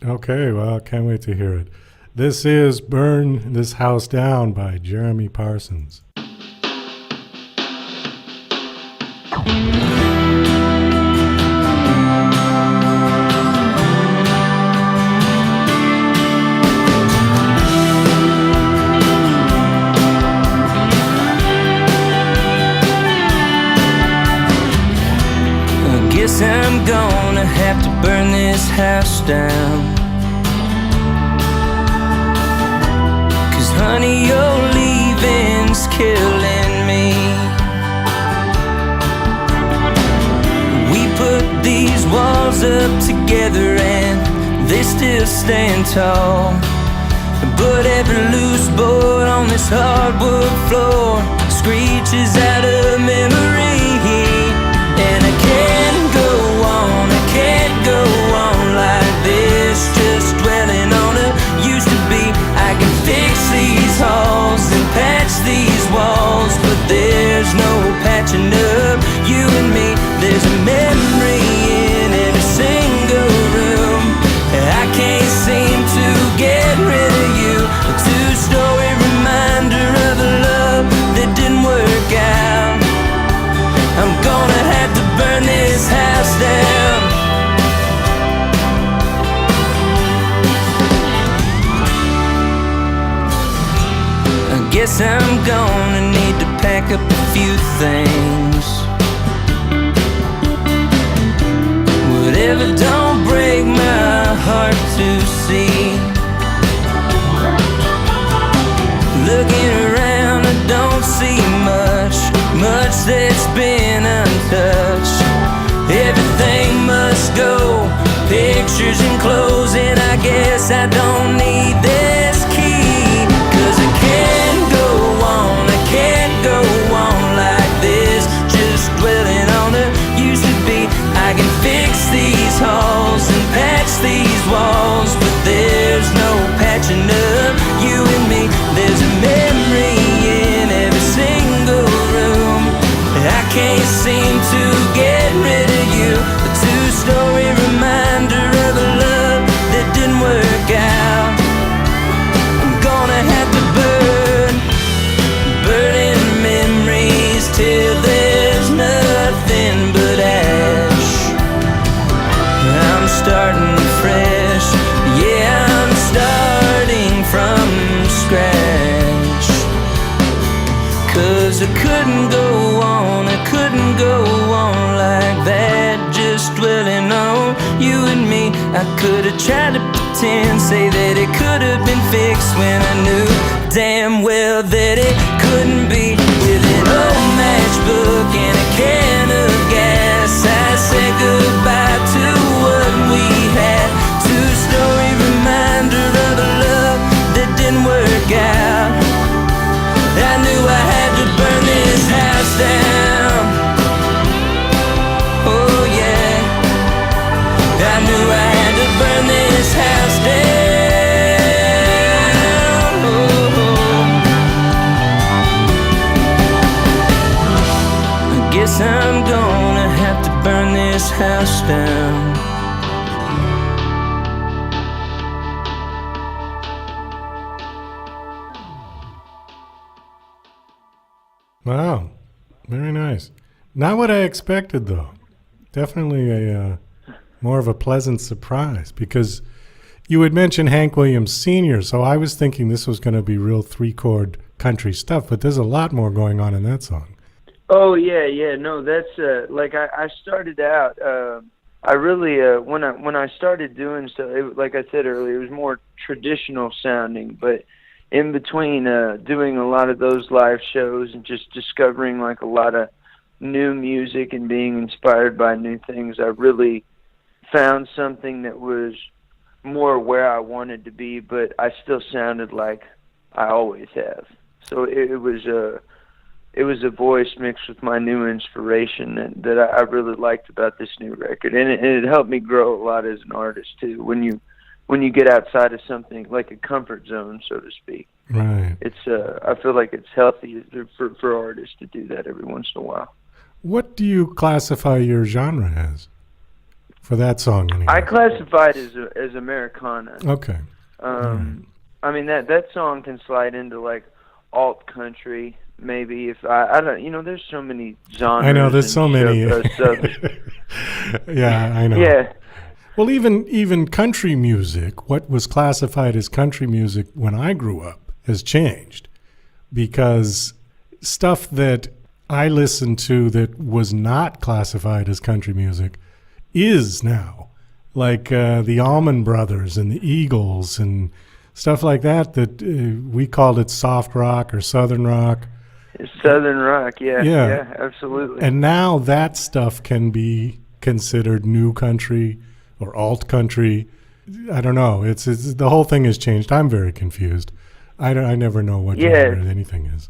Okay, well, I can't wait to hear it. This is Burn This House Down by Jeremy Parsons. Guess I'm gonna have to burn this house down. 'Cause honey, your leaving's killing me. We put these walls up together and they still stand tall. But every loose board on this hardwood floor screeches out a memory. And I can't go on like this, just dwelling on a used to be. I can fix these halls and patch these walls, but there's no patching up you and me. There's a memory in every single room. I can't seem to get rid of you. A two-story reminder of a love that didn't work out. I'm gonna have to burn this house down. I guess I'm gonna need to pack up a few things. Whatever don't break my heart to see. Looking around, I don't see much that's been untouched. Everything must go, pictures and clothes, and I guess I don't need this key. 'Cause I can't go on like this, just dwelling on it used to be. I can fix these halls and patch these walls, but there's no patching up you and me. There's a memory in every single room. could have tried to pretend, say that it could have been fixed, when I knew damn well that it couldn't be. With an old matchbook and a can of gas, I said goodbye to what we had. Two-story reminder of a love that didn't work out. I knew I had to burn this house down. Oh yeah, I knew I had to burn this house down. Oh, I guess I'm gonna have to burn this house down. Wow, very nice. Not what I expected, though. Definitely a more of a pleasant surprise, because you had mentioned Hank Williams Sr., so I was thinking this was going to be real three-chord country stuff, but there's a lot more going on in that song. Oh, yeah, no, that's, like, I started out, I really, when I started doing so, like I said earlier, it was more traditional sounding, but in between doing a lot of those live shows and just discovering like a lot of new music and being inspired by new things, I really found something that was more where I wanted to be, but I still sounded like I always have. So it was a voice mixed with my new inspiration that I really liked about this new record, and it helped me grow a lot as an artist too. When you get outside of something like a comfort zone, so to speak. Right. It's I feel like it's healthy for artists to do that every once in a while. What do you classify your genre as for that song? Anyway? I classify it as Americana. Okay. Right. I mean that song can slide into like alt country, maybe. If I don't, there's so many genres. I know there's so many. Yeah, I know. Yeah. Well, even country music, what was classified as country music when I grew up, has changed, because stuff that I listened to that was not classified as country music is now, like the Allman Brothers and the Eagles and stuff like that we called it soft rock or southern rock. Southern rock, yeah, absolutely. And now that stuff can be considered new country or alt country. I don't know. It's the whole thing has changed. I'm very confused. I never know what genre anything is.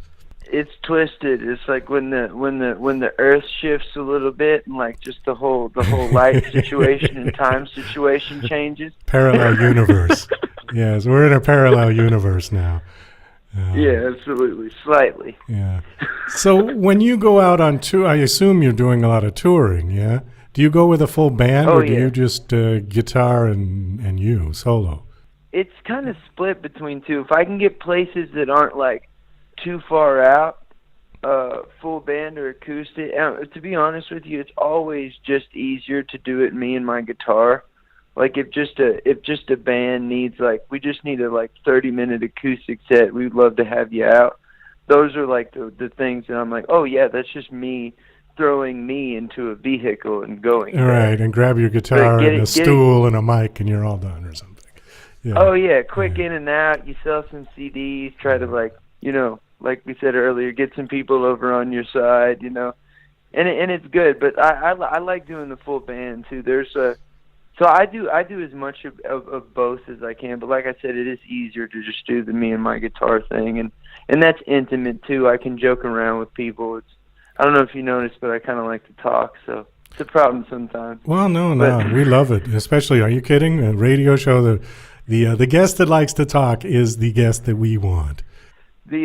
It's twisted. It's like when the earth shifts a little bit, and like just the whole light situation and time situation changes. Parallel universe. Yes, we're in a parallel universe now. Yeah, absolutely. Slightly. Yeah. So when you go out on tour, I assume you're doing a lot of touring, yeah? Do you go with a full band, or do you just guitar and you solo? It's kind of split between two. If I can get places that aren't like too far out, full band or acoustic. To be honest with you, it's always just easier to do it me and my guitar. Like if just a band needs we just need a 30-minute acoustic set, we'd love to have you out. Those are like the things that I'm like, oh yeah, that's just me throwing me into a vehicle and going. All right, and grab your guitar and a stool and a mic, and you're all done or something. Yeah. Oh yeah, quick in and out. You sell some CDs, try to like we said earlier, get some people over on your side, and it's good. But I like doing the full band too. So I do as much of both as I can. But like I said, it is easier to just do the me and my guitar thing, and that's intimate too. I can joke around with people. I don't know if you noticed, but I kind of like to talk, so it's a problem sometimes. Well, no, we love it. Especially, are you kidding? A radio show, the guest that likes to talk is the guest that we want. So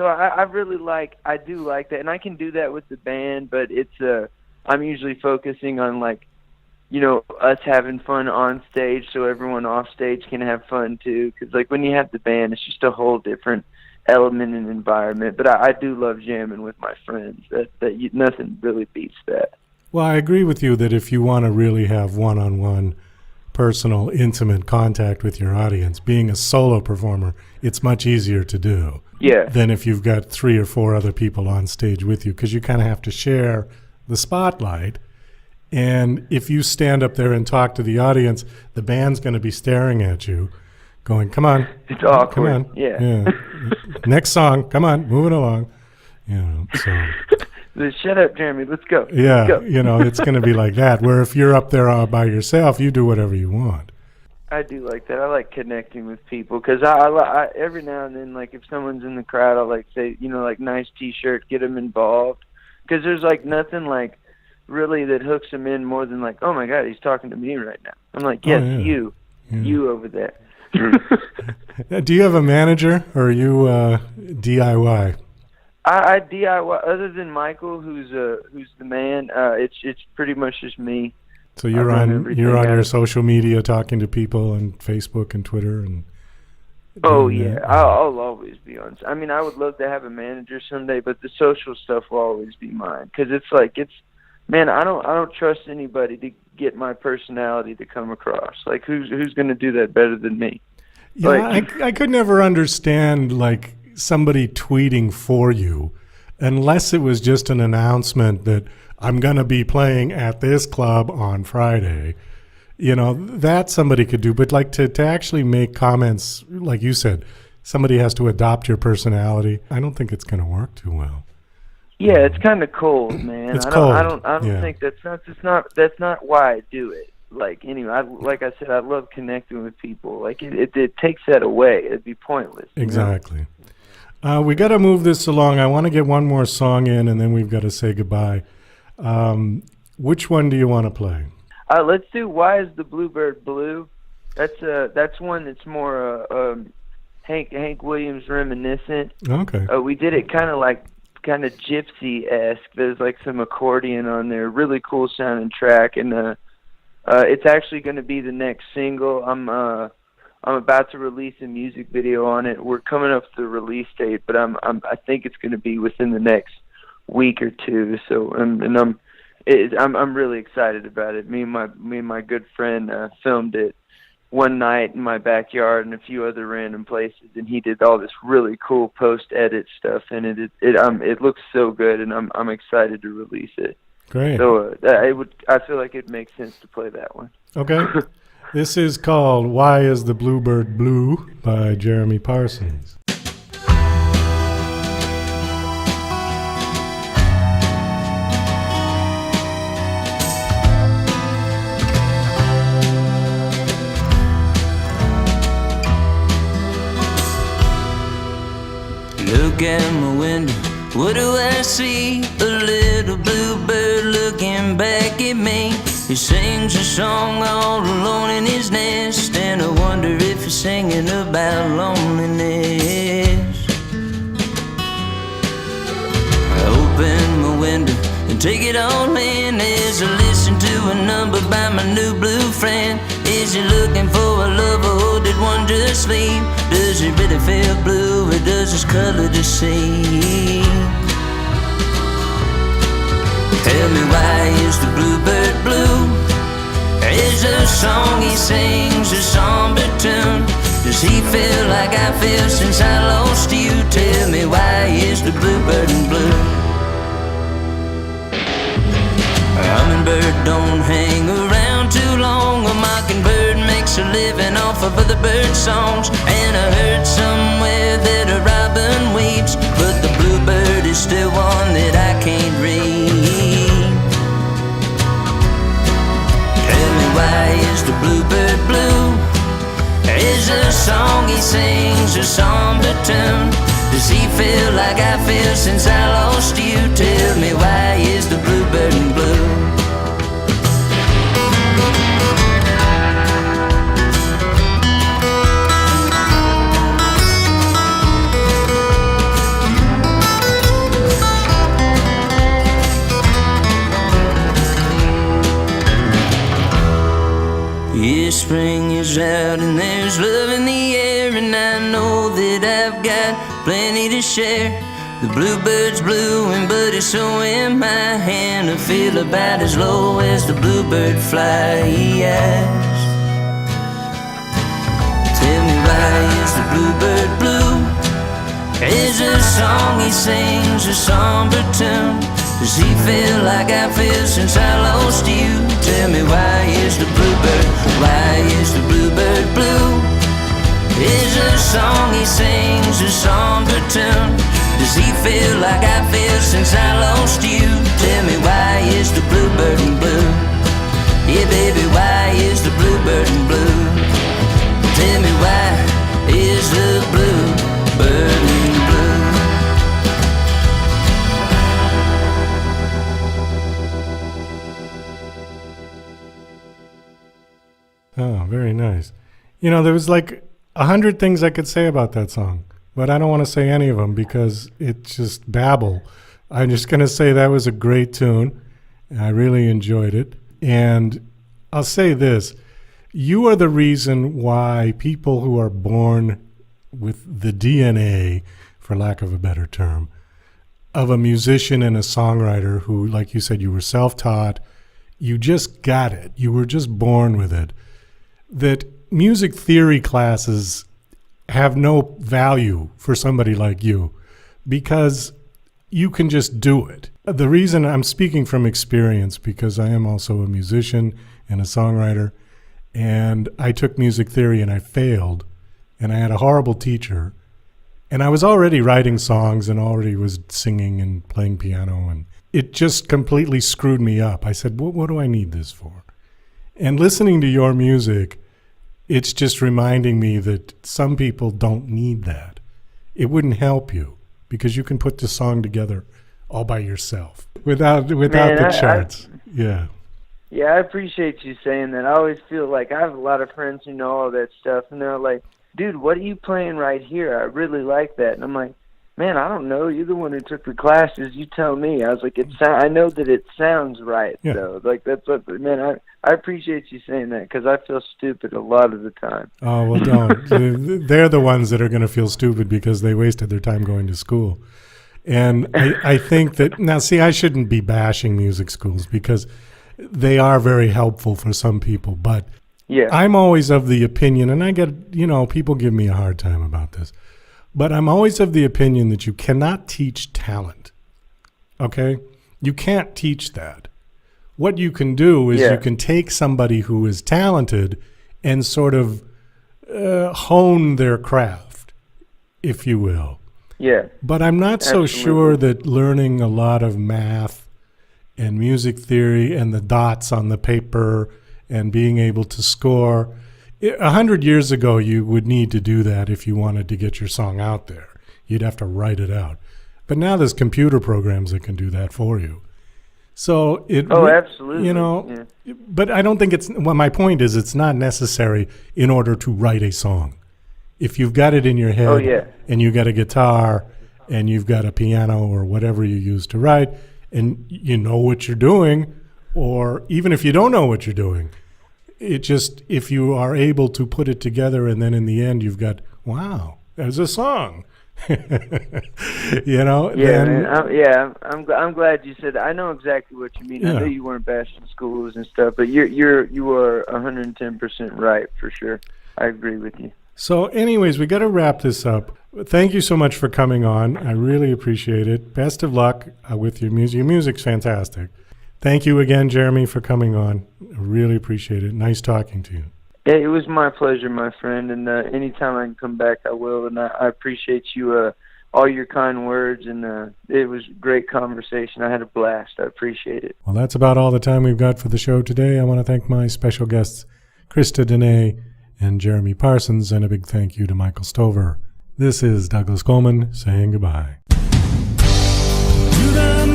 I do like that, and I can do that with the band, but it's I'm usually focusing on us having fun on stage, so everyone off stage can have fun too. Because when you have the band, it's just a whole different element and environment. But I do love jamming with my friends. Nothing really beats that. Well, I agree with you that if you want to really have one-on-one, personal, intimate contact with your audience, being a solo performer, it's much easier to do. Yeah. Than if you've got 3 or 4 other people on stage with you, because you kind of have to share the spotlight. And if you stand up there and talk to the audience, the band's going to be staring at you, going, "Come on, it's awkward." Come on, yeah. Next song, come on, moving along." So. Shut up, Jeremy. Let's go. Yeah, Let's go. It's going to be like that. Where if you're up there all by yourself, you do whatever you want. I do like that. I like connecting with people because I every now and then, like if someone's in the crowd, I'll like say, like nice T-shirt, get them involved. Because there's like nothing like really that hooks them in more than like, oh my God, he's talking to me right now. I'm like, yes, you over there. Do you have a manager or are you DIY? I DIY. Other than Michael, who's the man, it's pretty much just me. So you're on your social media talking to people on Facebook and Twitter and. Oh yeah, I'll always be on. I mean, I would love to have a manager someday, but the social stuff will always be mine because man, I don't trust anybody to get my personality to come across. Like who's going to do that better than me? Yeah, I could never understand like somebody tweeting for you unless it was just an announcement that I'm going to be playing at this club on Friday. That somebody could do, but like to actually make comments, like you said, somebody has to adopt your personality. I don't think it's going to work too well. Yeah, it's kind of cold, man. It's cold. I don't think that's not why I do it. Like anyway, like I said, I love connecting with people. Like it takes that away. It'd be pointless. Exactly. We got to move this along. I want to get one more song in, and then we've got to say goodbye. Which one do you want to play? Let's do "Why Is the Bluebird Blue?" That's one that's more Hank Williams reminiscent. Okay. We did it kind of gypsy-esque. There's like some accordion on there. Really cool sounding track, and it's actually going to be the next single. I'm about to release a music video on it. We're coming up to the release date, but I think it's going to be within the next week or two. So I'm really excited about it. Me and my good friend filmed it one night in my backyard and a few other random places, and he did all this really cool post-edit stuff, and it looks so good, and I'm excited to release it. Great. So I feel like it makes sense to play that one. Okay. This is called "Why Is the Bluebird Blue" by Jeremy Parsons. Look out my window, what do I see? A little bluebird looking back at me. He sings a song all alone in his nest, and I wonder if he's singing about loneliness. I open my window and take it all in as I listen to a number by my new blue friend. Is he looking for a lover, or did one just leave? Does he really feel blue, or does his color deceive? Tell me, why is the bluebird blue? Is the song he sings a somber tune? Does he feel like I feel since I lost you? Tell me, why is the bluebird blue? A hummingbird don't hang around too long. A mockingbird makes a living off of other bird songs. And I heard somewhere that a robin weeps, but the bluebird is still one that I can't read. Tell me, why is the bluebird blue? Is the song he sings a somber tune? Does he feel like I feel since I lost you? Tell me, why is the bluebird blue? Yeah, spring is out and there's love in the air, and I know that I've got plenty to share. The bluebird's blueing, but so am I, and I feel about as low as the bluebird flies. Tell me, why is the bluebird blue? Is the song he sings a somber tune? Does he feel like I feel since I lost you? Tell me, why is the bluebird, why is the bluebird blue? Is a song he sings a somber tune? Does he feel like I feel since I lost you? Tell me, why is the bluebird blue? Yeah, baby, why is the bluebird blue? Tell me, why is the bluebird blue? Oh, very nice. You know, there was like 100 things I could say about that song, but I don't want to say any of them because it's just babble. I'm just going to say that was a great tune. I really enjoyed it. And I'll say this. You are the reason why people who are born with the DNA, for lack of a better term, of a musician and a songwriter who, like you said, you were self-taught, you just got it. You were just born with it. That music theory classes have no value for somebody like you because you can just do it. The reason I'm speaking from experience, because I am also a musician and a songwriter, and I took music theory and I failed, and I had a horrible teacher, and I was already writing songs and already was singing and playing piano, and it just completely screwed me up. I said, what do I need this for? And listening to your music, it's just reminding me that some people don't need that. It wouldn't help you because you can put the song together all by yourself without the charts. Yeah. Yeah, I appreciate you saying that. I always feel like I have a lot of friends who know all that stuff, and they're like, dude, what are you playing right here? I really like that. And I'm like, man, I don't know. You're the one who took the classes. You tell me. I was like, I know that it sounds right, though. Like, that's what, man, I appreciate you saying that because I feel stupid a lot of the time. Oh, well, don't. They're the ones that are going to feel stupid because they wasted their time going to school. And I think that, now, see, I shouldn't be bashing music schools because they are very helpful for some people. But I'm always of the opinion, and I get, people give me a hard time about this. But I'm always of the opinion that you cannot teach talent, okay? You can't teach that. What you can do is you can take somebody who is talented and sort of hone their craft, if you will. Yeah. But I'm not so sure that learning a lot of math and music theory and the dots on the paper and being able to score 100 years ago, you would need to do that if you wanted to get your song out there. You'd have to write it out. But now there's computer programs that can do that for you. So absolutely. But I don't think my point is it's not necessary in order to write a song. If you've got it in your head and you've got a guitar and you've got a piano or whatever you use to write and you know what you're doing, or even if you don't know what you're doing, it just, if you are able to put it together and then in the end you've got, wow, there's a song. I'm glad you said that. I know exactly what you mean. I know you weren't bashing schools and stuff, but you are 110% right for sure. I agree with you. So anyways, we got to wrap this up. Thank you so much for coming on. I really appreciate it. Best of luck with your music. Your music's fantastic. Thank you again, Jeremy, for coming on. I really appreciate it. Nice talking to you. Yeah, it was my pleasure, my friend, and anytime I can come back, I will, and I appreciate you, all your kind words, and it was a great conversation. I had a blast. I appreciate it. Well, that's about all the time we've got for the show today. I want to thank my special guests, Christa Deánā and Jeremy Parsons, and a big thank you to Michael Stover. This is Douglas Coleman saying goodbye. To the